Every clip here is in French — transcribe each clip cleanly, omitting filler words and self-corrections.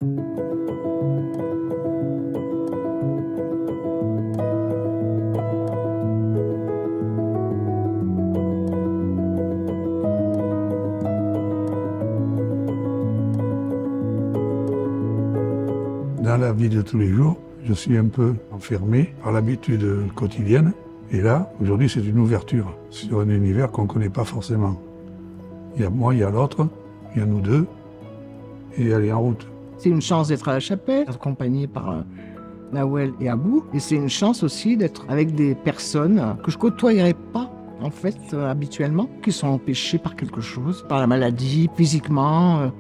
Dans la vie de tous les jours, je suis un peu enfermé par l'habitude quotidienne. Et là, aujourd'hui, c'est une ouverture sur un univers qu'on ne connaît pas forcément. Il y a moi, il y a l'autre, il y a nous deux, et aller en route. C'est une chance d'être à la chapelle, accompagné par Nawel et Abou. Et c'est une chance aussi d'être avec des personnes que je ne côtoyerais pas, en fait, habituellement, qui sont empêchées par quelque chose, par la maladie, physiquement,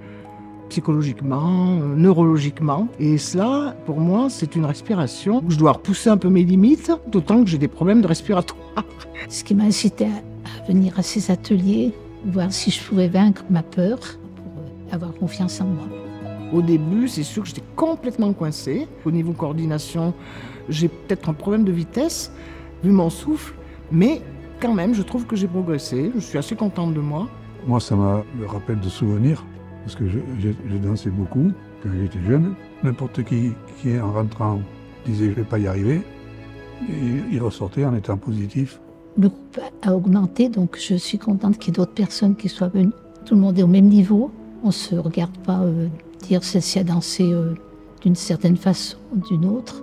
psychologiquement, neurologiquement. Et cela, pour moi, c'est une respiration où je dois repousser un peu mes limites, d'autant que j'ai des problèmes de respiratoire. Ce qui m'a incité à venir à ces ateliers, voir si je pouvais vaincre ma peur pour avoir confiance en moi. Au début, c'est sûr que j'étais complètement coincée. Au niveau coordination, j'ai peut-être un problème de vitesse, vu mon souffle, mais quand même, je trouve que j'ai progressé. Je suis assez contente de moi. Moi, ça me rappelle de souvenirs, parce que je dansais beaucoup quand j'étais jeune. N'importe qui en rentrant disait « je ne vais pas y arriver », et il ressortait en étant positif. Le groupe a augmenté, donc je suis contente qu'il y ait d'autres personnes qui soient venues. Tout le monde est au même niveau. On ne se regarde pas dire celle-ci a dansé d'une certaine façon ou d'une autre.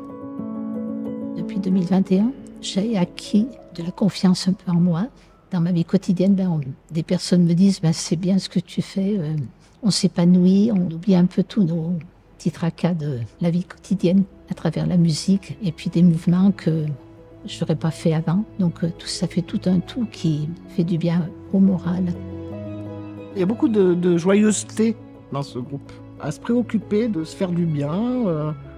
Depuis 2021, j'ai acquis de la confiance un peu en moi. Dans ma vie quotidienne, des personnes me disent c'est bien ce que tu fais. On s'épanouit, on oublie un peu tous nos petits tracas de la vie quotidienne à travers la musique et puis des mouvements que je n'aurais pas fait avant. Donc tout ça fait tout un tout qui fait du bien au moral. Il y a beaucoup de joyeuseté dans ce groupe, à se préoccuper de se faire du bien,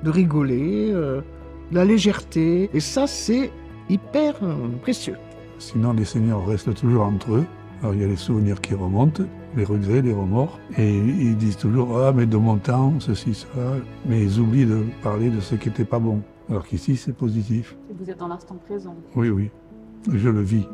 de rigoler, de la légèreté. Et ça, c'est hyper précieux. Sinon, les seniors restent toujours entre eux. Alors, il y a les souvenirs qui remontent, les regrets, les remords. Et ils disent toujours « Ah, mais de mon temps, ceci, cela ». Mais ils oublient de parler de ce qui n'était pas bon. Alors qu'ici, c'est positif. Vous êtes dans l'instant présent. Oui, oui. Je le vis.